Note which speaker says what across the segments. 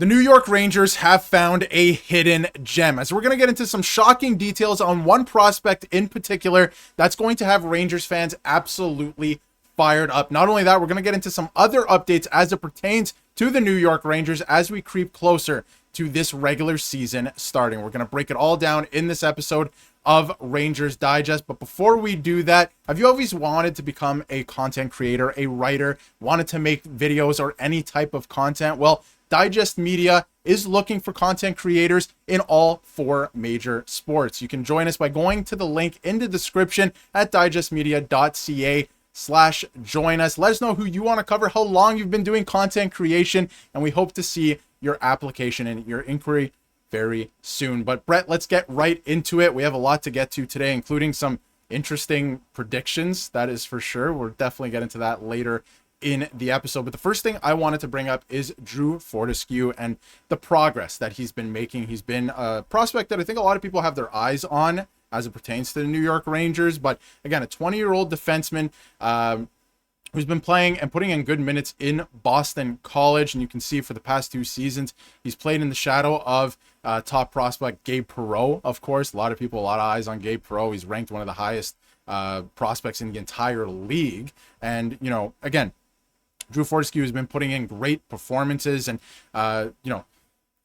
Speaker 1: The New York Rangers have found a hidden gem, as we're going to get into some shocking details on one prospect in particular that's going to have Rangers fans absolutely fired up. Not only that, we're going to get into some other updates as it pertains to the New York Rangers as we creep closer to this regular season starting. We're going to break it all down in this episode of Rangers Digest. But before we do that, have you always wanted to become a content creator, a writer, wanted to make videos or any type of content? Well, Digest Media is looking for content creators in all 4 major sports. You can join us by going to the link in the description at digestmedia.ca/join us. Let us know who you want to cover, how long you've been doing content creation, and we hope to see your application and your inquiry very soon. But Bret, let's get right into it. We have a lot to get to today, including some interesting predictions, that is for sure. We'll definitely get into that later in the episode. But the first thing I wanted to bring up is Drew Fortescue and the progress that he's been making. He's been a prospect that I think a lot of people have their eyes on as it pertains to the New York Rangers. But again, a 20-year-old defenseman who's been playing and putting in good minutes in Boston College. And you can see for the past 2 seasons, he's played in the shadow of top prospect Gabe Perreault, of course. A lot of eyes on Gabe Perreault. He's ranked one of the highest prospects in the entire league. And, you know, again, Drew Fortescue has been putting in great performances, and,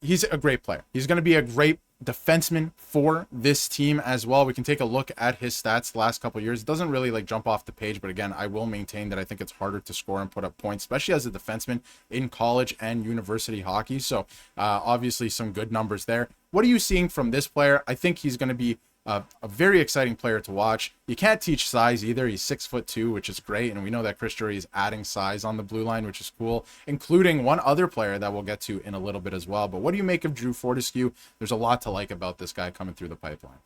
Speaker 1: he's a great player. He's going to be a great defenseman for this team as well. We can take a look at his stats the last couple of years. It doesn't really jump off the page, but again, I will maintain that I think it's harder to score and put up points, especially as a defenseman in college and university hockey. So obviously some good numbers there. What are you seeing from this player? I think he's going to be a very exciting player to watch. You can't teach size either. He's 6'2", which is great. And we know that Chris Drury is adding size on the blue line, which is cool, including one other player that we'll get to in a little bit as well. But what do you make of Drew Fortescue? There's a lot to like about this guy coming through the pipeline.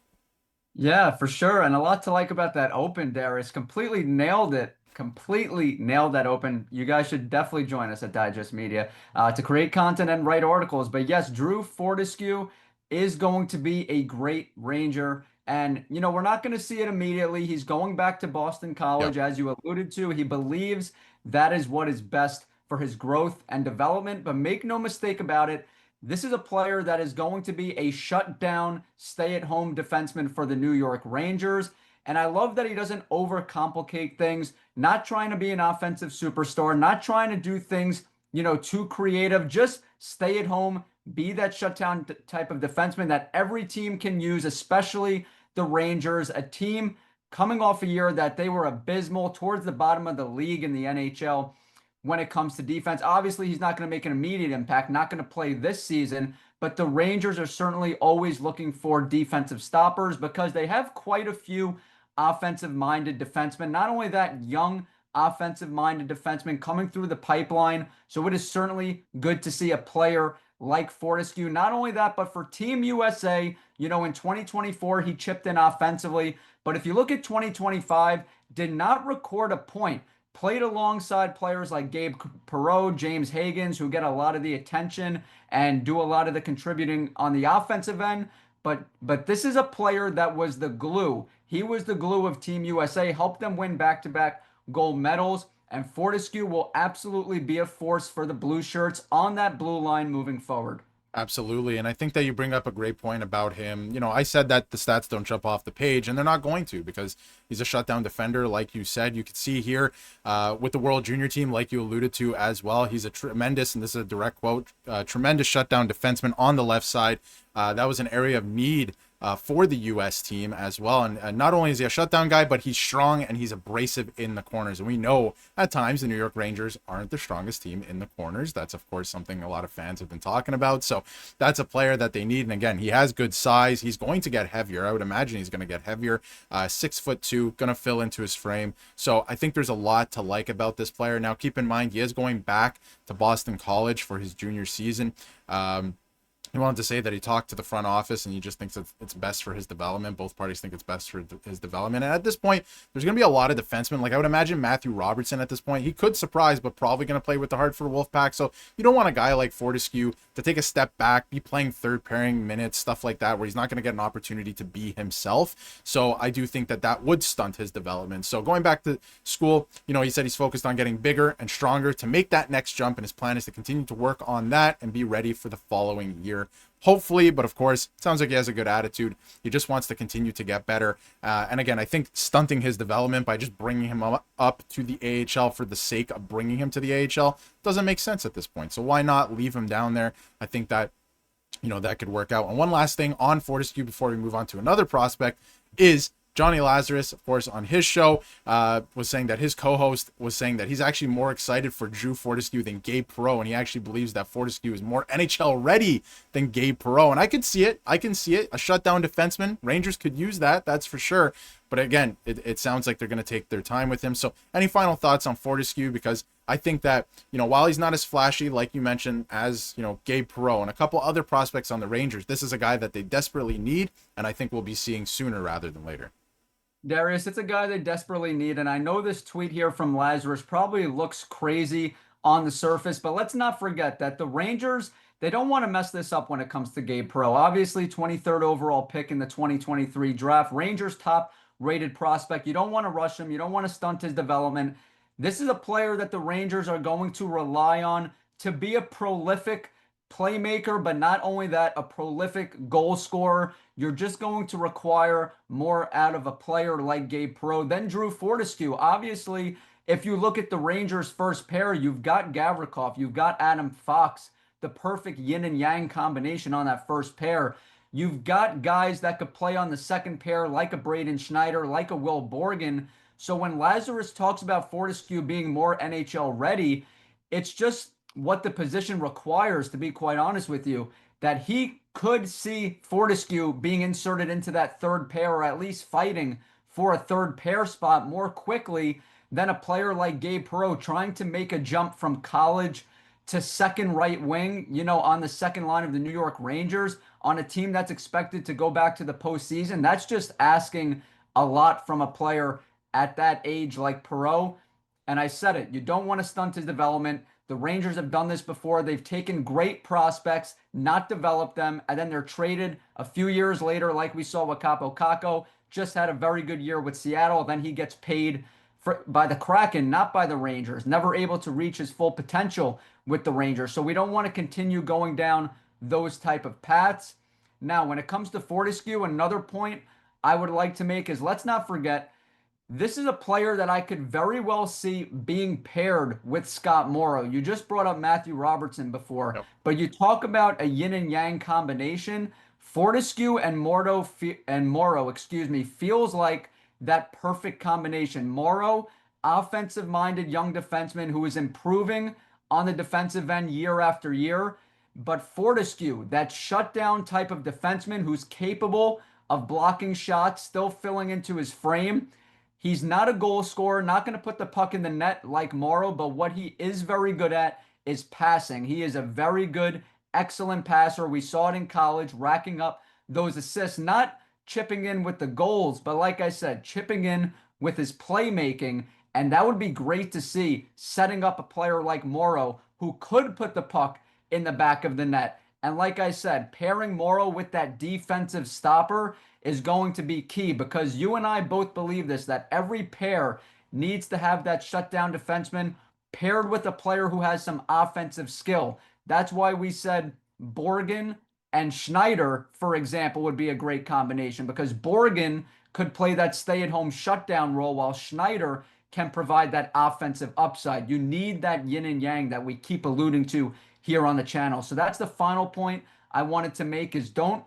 Speaker 2: Yeah, for sure. And a lot to like about that open, Darius. Completely nailed it. Completely nailed that open. You guys should definitely join us at Digest Media to create content and write articles. But yes, Drew Fortescue is going to be a great Ranger. And, you know, we're not going to see it immediately. He's going back to Boston College, as you alluded to. He believes that is what is best for his growth and development. But make no mistake about it, this is a player that is going to be a shutdown, stay-at-home defenseman for the New York Rangers. And I love that he doesn't overcomplicate things, not trying to be an offensive superstar, not trying to do things, you know, too creative. Just stay at home, be that shutdown type of defenseman that every team can use, especially the Rangers, a team coming off a year that they were abysmal towards the bottom of the league in the NHL when it comes to defense. Obviously, he's not going to make an immediate impact, not going to play this season, but the Rangers are certainly always looking for defensive stoppers because they have quite a few offensive-minded defensemen. Not only that, young offensive-minded defensemen coming through the pipeline. So it is certainly good to see a player like Fortescue. Not only that, but for Team USA, you know, in 2024, he chipped in offensively. But if you look at 2025, did not record a point. Played alongside players like Gabe Perreault, James Higgins, who get a lot of the attention and do a lot of the contributing on the offensive end. But this is a player that was the glue. He was the glue of Team USA, helped them win back-to-back gold medals. And Fortescue will absolutely be a force for the blue shirts on that blue line moving forward.
Speaker 1: Absolutely. And I think that you bring up a great point about him. You know, I said that the stats don't jump off the page, and they're not going to, because he's a shutdown defender. Like you said, you could see here with the World Junior team, like you alluded to as well, he's a tremendous, and this is a direct quote, tremendous shutdown defenseman on the left side. That was an area of need for the U.S. team as well. And not only is he a shutdown guy, but he's strong and he's abrasive in the corners. And we know at times the New York Rangers aren't the strongest team in the corners. That's, of course, something a lot of fans have been talking about. So that's a player that they need. And again, he has good size. He's going to get heavier. I would imagine he's going to get heavier. 6'2", going to fill into his frame. So I think there's a lot to like about this player. Now, keep in mind, he is going back to Boston College for his junior season. He wanted to say that he talked to the front office and he just thinks it's best for his development. Both parties think it's best for his development. And at this point, there's going to be a lot of defensemen. Like I would imagine Matthew Robertson at this point, he could surprise, but probably going to play with the Hartford Wolfpack. So you don't want a guy like Fortescue to take a step back, be playing third pairing minutes, stuff like that, where he's not going to get an opportunity to be himself. So I do think that would stunt his development. So going back to school, he said he's focused on getting bigger and stronger to make that next jump. And his plan is to continue to work on that and be ready for the following year. Hopefully, but of course, it sounds like he has a good attitude. He just wants to continue to get better. And again, I think stunting his development by just bringing him up to the AHL for the sake of bringing him to the AHL doesn't make sense at this point. So why not leave him down there? I think that, that could work out. And one last thing on Fortescue before we move on to another prospect is Johnny Lazarus, of course, on his show, was saying that his co-host was saying that he's actually more excited for Drew Fortescue than Gabe Perreault, and he actually believes that Fortescue is more NHL ready than Gabe Perreault. And I can see it. A shutdown defenseman. Rangers could use that, that's for sure. But again, it sounds like they're going to take their time with him. So any final thoughts on Fortescue? Because I think that, while he's not as flashy, like you mentioned, as, Gabe Perreault and a couple other prospects on the Rangers, this is a guy that they desperately need, and I think we'll be seeing sooner rather than later.
Speaker 2: Darius, it's a guy they desperately need, and I know this tweet here from Lazarus probably looks crazy on the surface, but let's not forget that the Rangers, they don't want to mess this up when it comes to Gabe Perreault. Obviously, 23rd overall pick in the 2023 draft. Rangers' top-rated prospect. You don't want to rush him. You don't want to stunt his development. This is a player that the Rangers are going to rely on to be a prolific playmaker, but not only that, a prolific goal scorer. You're just going to require more out of a player like Gabe Perreault than Drew Fortescue. Obviously, if you look at the Rangers' first pair, you've got Gavrikov, you've got Adam Fox, the perfect yin and yang combination on that first pair. You've got guys that could play on the second pair like a Braden Schneider, like a Will Borgen. So when Lazarus talks about Fortescue being more NHL ready, it's just what the position requires, to be quite honest with you, that he could see Fortescue being inserted into that third pair, or at least fighting for a third pair spot more quickly than a player like Gabe Perreault trying to make a jump from college to second right wing, on the second line of the New York Rangers on a team that's expected to go back to the postseason. That's just asking a lot from a player at that age like Perreault. And I said it, you don't want to stunt his development. The Rangers have done this before. They've taken great prospects, not developed them, and then they're traded a few years later, like we saw with Capo Caco. Just had a very good year with Seattle. Then he gets paid by the Kraken, not by the Rangers. Never able to reach his full potential with the Rangers. So we don't want to continue going down those type of paths. Now, when it comes to Fortescue, another point I would like to make is, let's not forget, this is a player that I could very well see being paired with Scott Morrow. You just brought up Matthew Robertson before,
Speaker 1: Yep.
Speaker 2: but you talk about a yin and yang combination. Fortescue and Morrow, feels like that perfect combination. Morrow, offensive-minded young defenseman who is improving on the defensive end year after year, but Fortescue, that shutdown type of defenseman who's capable of blocking shots, still filling into his frame. He's not a goal scorer, not going to put the puck in the net like Morrow, but what he is very good at is passing. He is a very good, excellent passer. We saw it in college, racking up those assists, not chipping in with the goals, but like I said, chipping in with his playmaking. And that would be great to see, setting up a player like Morrow who could put the puck in the back of the net. And like I said, pairing Morrow with that defensive stopper is going to be key, because you and I both believe this, that every pair needs to have that shutdown defenseman paired with a player who has some offensive skill. That's why we said Borgen and Schneider, for example, would be a great combination, because Borgen could play that stay-at-home shutdown role while Schneider can provide that offensive upside. You need that yin and yang that we keep alluding to here on the channel. So that's the final point I wanted to make, is don't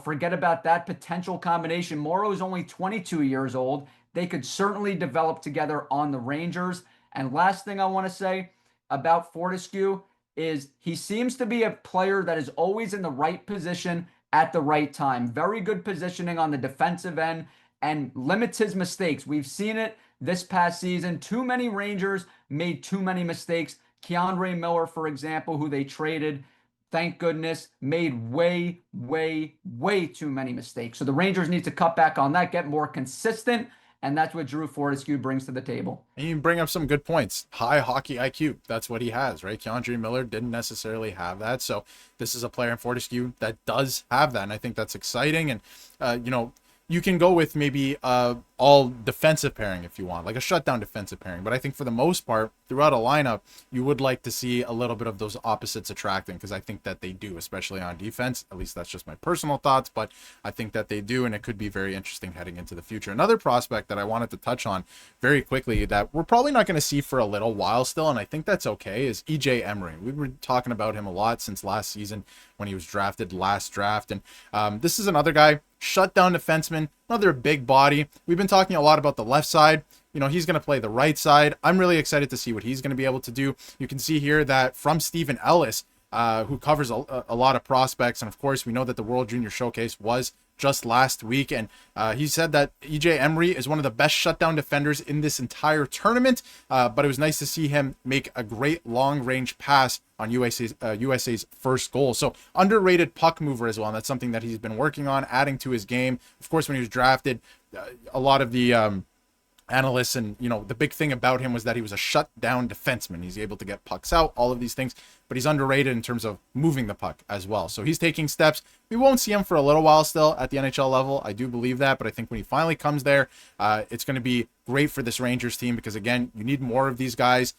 Speaker 2: forget about that potential combination. Morrow is only 22 years old. They could certainly develop together on the Rangers. And last thing I want to say about Fortescue is he seems to be a player that is always in the right position at the right time. Very good positioning on the defensive end and limits his mistakes. We've seen it this past season. Too many Rangers made too many mistakes. Keandre Miller, for example, who they traded, thank goodness, made way, way, way too many mistakes. So the Rangers need to cut back on that, get more consistent, and that's what Drew Fortescue brings to the table.
Speaker 1: And you bring up some good points. High hockey IQ. That's what he has, right? Keandre Miller didn't necessarily have that. So this is a player in Fortescue that does have that. And I think that's exciting. And, you can go with maybe all defensive pairing if you want, like a shutdown defensive pairing. But I think for the most part, throughout a lineup, you would like to see a little bit of those opposites attracting, because I think that they do, especially on defense. At least that's just my personal thoughts, but I think that they do, and it could be very interesting heading into the future. Another prospect that I wanted to touch on very quickly that we're probably not going to see for a little while still, and I think that's okay, is EJ Emery. We were talking about him a lot since last season when he was drafted last draft, and this is another guy, shutdown defenseman, another big body. We've been talking a lot about the left side. He's going to play the right side. I'm really excited to see what he's going to be able to do. You can see here that from Stephen Ellis, who covers a lot of prospects. And of course, we know that the World Junior Showcase was just last week. And he said that EJ Emery is one of the best shutdown defenders in this entire tournament. But it was nice to see him make a great long-range pass on USA's first goal. So underrated puck mover as well. And that's something that he's been working on, adding to his game. Of course, when he was drafted, a lot of the analysts and the big thing about him was that he was a shutdown defenseman. He's able to get pucks out, all of these things, but he's underrated in terms of moving the puck as well. So he's taking steps. We won't see him for a little while still at the NHL level. I do believe that, but I think when he finally comes there, it's going to be great for this Rangers team, because again, you need more of these guys,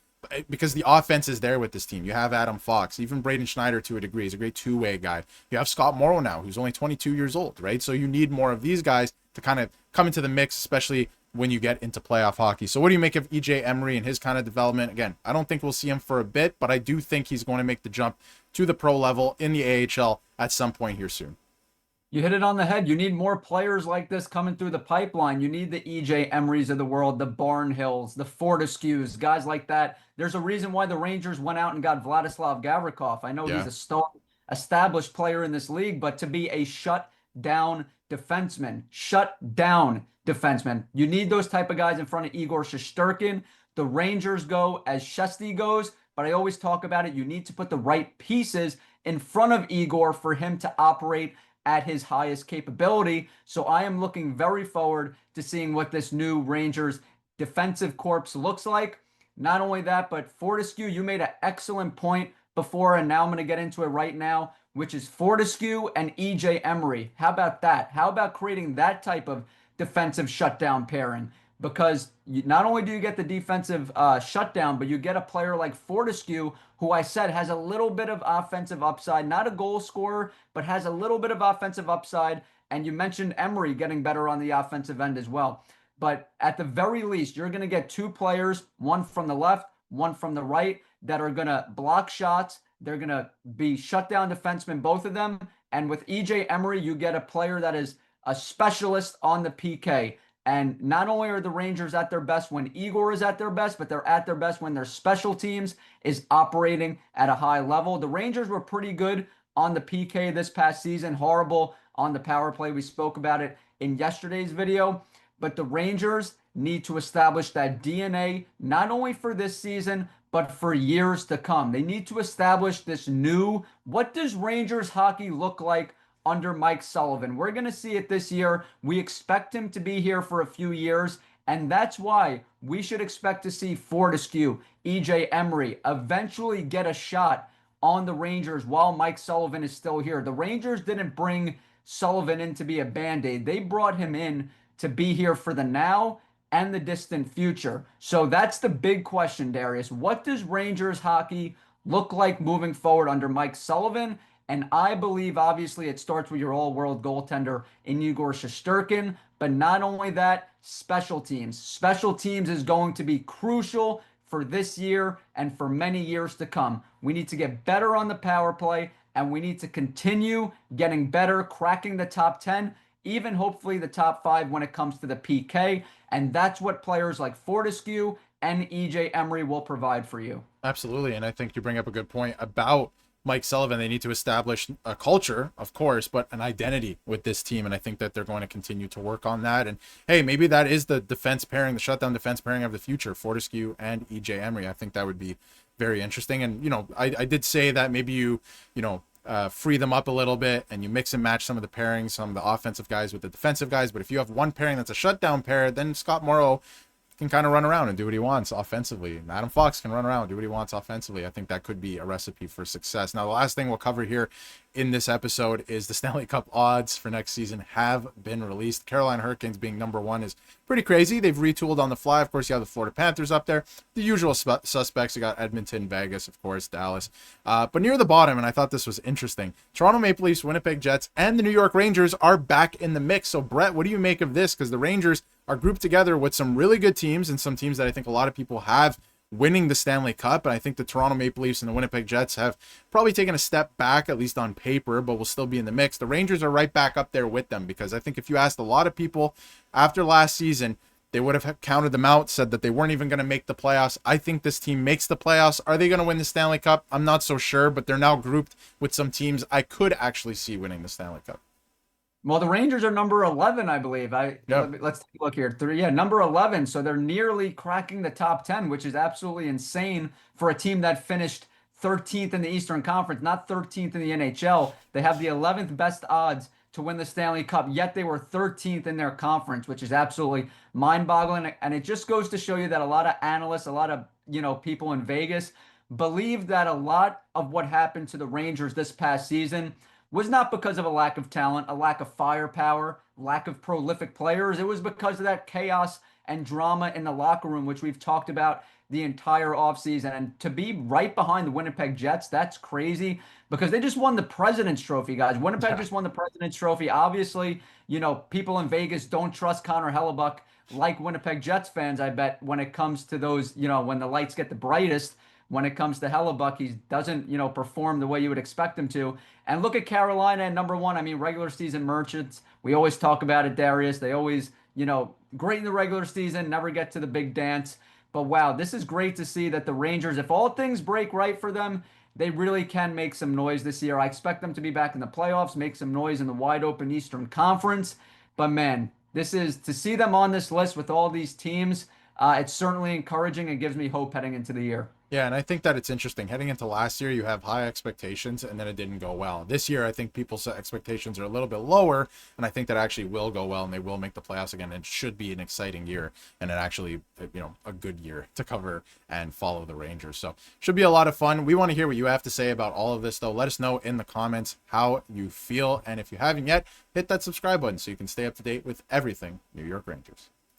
Speaker 1: because the offense is there with this team. You have Adam Fox, even Braden Schneider to a degree. He's a great two-way guy. You have Scott Morrow now, who's only 22 years old, right? So you need more of these guys to kind of come into the mix, especially when you get into playoff hockey. So what do you make of EJ Emery and his kind of development? Again, I don't think we'll see him for a bit, but I do think he's going to make the jump to the pro level in the AHL at some point here soon.
Speaker 2: You hit it on the head. You need more players like this coming through the pipeline. You need the EJ Emerys of the world, the Barnhills, the Fortescues, guys like that. There's a reason why the Rangers went out and got Vladislav Gavrikov. I know he's a star, established player in this league, but to be a shut-down defenseman, you need those type of guys in front of Igor Shesterkin. The Rangers go as Shesty goes, but I always talk about it. You need to put the right pieces in front of Igor for him to operate at his highest capability. So I am looking very forward to seeing what this new Rangers defensive corps looks like. Not only that, but Fortescue, you made an excellent point before, and now I'm going to get into it right now, which is Fortescue and EJ Emery. How about that? How about creating that type of defensive shutdown pairing? Because not only do you get the defensive shutdown, but you get a player like Fortescue, who I said has a little bit of offensive upside, not a goal scorer, but has a little bit of offensive upside. And you mentioned Emery getting better on the offensive end as well. But at the very least, you're going to get two players, one from the left, one from the right, that are going to block shots. They're going to be shutdown defensemen, both of them. And with EJ Emery, you get a player that is a specialist on the PK. And not only are the Rangers at their best when Igor is at their best, but they're at their best when their special teams is operating at a high level. The Rangers were pretty good on the PK this past season, horrible on the power play. We spoke about it in yesterday's video. But the Rangers need to establish that DNA, not only for this season, but for years to come. They need to establish this new, what does Rangers hockey look like under Mike Sullivan? We're going to see it this year. We expect him to be here for a few years, and that's why we should expect to see Fortescue, EJ Emery eventually get a shot on the Rangers while Mike Sullivan is still here. The Rangers didn't bring Sullivan in to be a Band-Aid. They brought him in to be here for the now and the distant future. So that's the big question, Darius. What does Rangers hockey look like moving forward under Mike Sullivan? And I believe, obviously, it starts with your all-world goaltender in Igor Shesterkin. But not only that, special teams. Special teams is going to be crucial for this year and for many years to come. We need to get better on the power play, and we need to continue getting better, cracking the top 10, even hopefully the top 5 when it comes to the PK. And that's what players like Fortescue and EJ Emery will provide for you.
Speaker 1: Absolutely. And I think you bring up a good point about Mike Sullivan. They need to establish a culture, of course, but an identity with this team. And I think that they're going to continue to work on that. And hey, maybe that is the defense pairing, the shutdown defense pairing of the future, Fortescue and EJ Emery. I think that would be very interesting. And, I did say that maybe you free them up a little bit, and you mix and match some of the pairings, some of the offensive guys with the defensive guys. But if you have one pairing that's a shutdown pair, then Scott Morrow can kind of run around and do what he wants offensively. Adam Fox can run around and do what he wants offensively. I think that could be a recipe for success. Now, the last thing we'll cover here in this episode is the Stanley Cup odds for next season have been released. Carolina Hurricanes being number one is pretty crazy. They've retooled on the fly. Of course, you have the Florida Panthers up there. The usual suspects. You got Edmonton, Vegas, of course, Dallas. But near the bottom, and I thought this was interesting, Toronto Maple Leafs, Winnipeg Jets, and the New York Rangers are back in the mix. So, Brett, what do you make of this? Because the Rangers are grouped together with some really good teams and some teams that I think a lot of people have winning the Stanley Cup. And I think the Toronto Maple Leafs and the Winnipeg Jets have probably taken a step back, at least on paper, but will still be in the mix. The Rangers are right back up there with them, because I think if you asked a lot of people after last season, they would have counted them out, said that they weren't even going to make the playoffs. I think this team makes the playoffs. Are they going to win the Stanley Cup? I'm not so sure, but they're now grouped with some teams I could actually see winning the Stanley Cup.
Speaker 2: Well, the Rangers are number 11, I believe. Let's take a look here. Number 11. So they're nearly cracking the top 10, which is absolutely insane for a team that finished 13th in the Eastern Conference, not 13th in the NHL. They have the 11th best odds to win the Stanley Cup, yet they were 13th in their conference, which is absolutely mind-boggling. And it just goes to show you that a lot of analysts, a lot of, people in Vegas believe that a lot of what happened to the Rangers this past season was not because of a lack of talent, a lack of firepower, lack of prolific players. It was because of that chaos and drama in the locker room, which we've talked about the entire offseason. And to be right behind the Winnipeg Jets, that's crazy, because they just won the President's Trophy, guys. Winnipeg just won the President's Trophy. Obviously, people in Vegas don't trust Connor Hellebuck like Winnipeg Jets fans, I bet, when it comes to those, when the lights get the brightest. When it comes to Hellebuck, he doesn't, perform the way you would expect him to. And look at Carolina at number one. I mean, regular season merchants. We always talk about it, Darius. They always, great in the regular season, never get to the big dance. But wow, this is great to see that the Rangers, if all things break right for them, they really can make some noise this year. I expect them to be back in the playoffs, make some noise in the wide open Eastern Conference. But man, this is to see them on this list with all these teams. It's certainly encouraging and gives me hope heading into the year.
Speaker 1: Yeah, and I think that it's interesting. Heading into last year, you have high expectations, and then it didn't go well. This year, I think people's expectations are a little bit lower, and I think that actually will go well, and they will make the playoffs again. It should be an exciting year, and actually, a good year to cover and follow the Rangers. So, should be a lot of fun. We want to hear what you have to say about all of this, though. Let us know in the comments how you feel, and if you haven't yet, hit that subscribe button so you can stay up to date with everything New York Rangers.